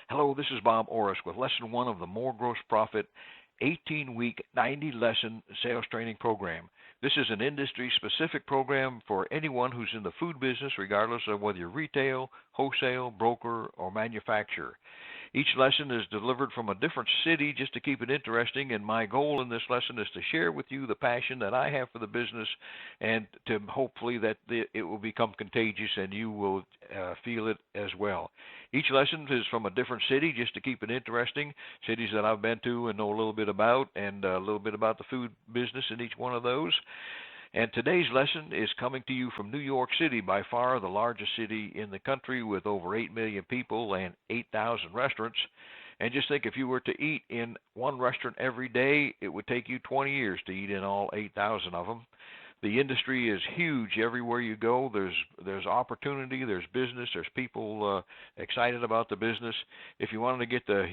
Hello, this is Bob Oros with Lesson 1 of the More Gross Profit 18-week, 90-lesson sales training program. This is an industry-specific program for anyone who's in the food business, regardless of whether you're retail, wholesale, broker, or manufacturer. Each lesson is delivered from a different city just to keep it interesting, and my goal in this lesson is to share with you the passion that I have for the business and to hopefully that it will become contagious and you will feel it as well. Each lesson is from a different city just to keep it interesting, cities that I've been to and know a little bit about, and a little bit about the food business in each one of those. And today's lesson is coming to you from New York City, by far the largest city in the country with over 8 million people and 8,000 restaurants. And just think, if you were to eat in one restaurant every day, it would take you 20 years to eat in all 8,000 of them. The industry is huge everywhere you go. There's opportunity, there's business, there's people excited about the business. If you wanted to get to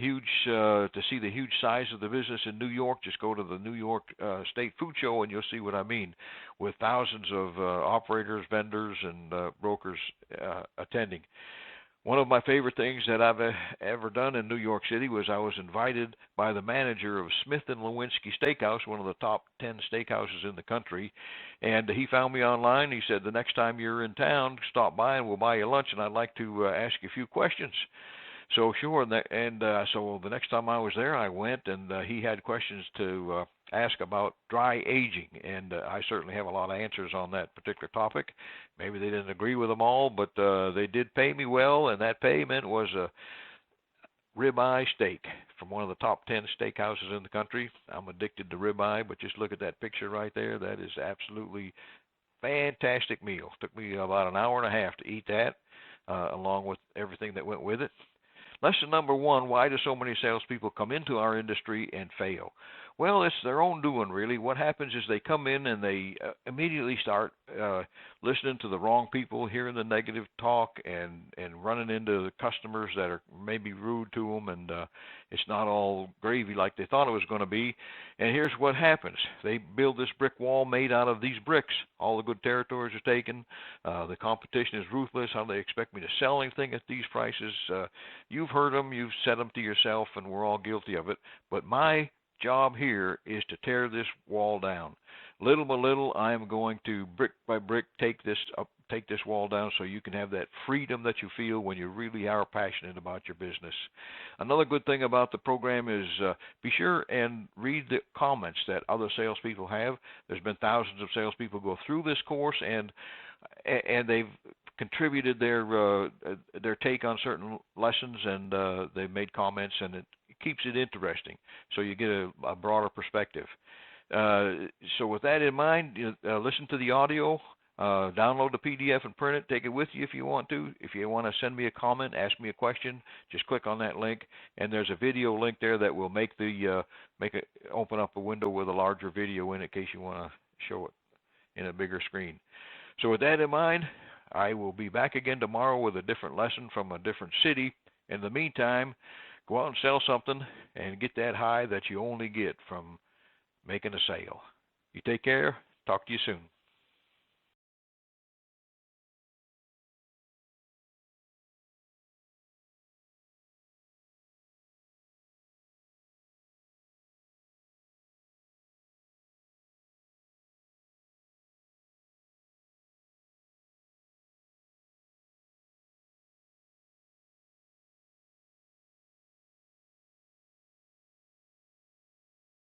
see the huge size of the business in New York, just go to the New York State Food Show and you'll see what I mean, with thousands of operators, vendors, and brokers attending. One of my favorite things that I've ever done in New York City was I was invited by the manager of Smith & Lewinsky Steakhouse, one of the top 10 steakhouses in the country, and he found me online. He said, the next time you're in town, stop by and we'll buy you lunch, and I'd like to ask you a few questions. So sure, so the next time I was there, I went, and he had questions to ask about dry aging, and I certainly have a lot of answers on that particular topic. Maybe they didn't agree with them all, but they did pay me well, and that payment was a ribeye steak from one of the top 10 steakhouses in the country. I'm addicted to ribeye, but just look at that picture right there. That is absolutely fantastic meal. Took me about an hour and a half to eat that, along with everything that went with it. Lesson number 1, why do so many salespeople come into our industry and fail? Well, it's their own doing, really. What happens is they come in and they immediately start listening to the wrong people, hearing the negative talk, and running into the customers that are maybe rude to them, and it's not all gravy like they thought it was going to be. And here's what happens. They build this brick wall made out of these bricks. All the good territories are taken. The competition is ruthless. How do they expect me to sell anything at these prices? You've heard them. You've said them to yourself, and we're all guilty of it. But my job here is to tear this wall down. Little by little, I am going to, brick by brick, take this wall down so you can have that freedom that you feel when you really are passionate about your business. Another good thing about the program is be sure and read the comments that other salespeople have. There's been thousands of salespeople go through this course, and they've contributed their take on certain lessons, and they've made comments, and it keeps it interesting, so you get a broader perspective. So with that in mind, listen to the audio, download the PDF and print it, take it with you if you want to. If you want to send me a comment, ask me a question, just click on that link, and there's a video link there that will make it open up a window with a larger video in case you want to show it in a bigger screen. So with that in mind, I will be back again tomorrow with a different lesson from a different city. In the meantime, go out and sell something and get that high that you only get from making a sale. You take care. Talk to you soon.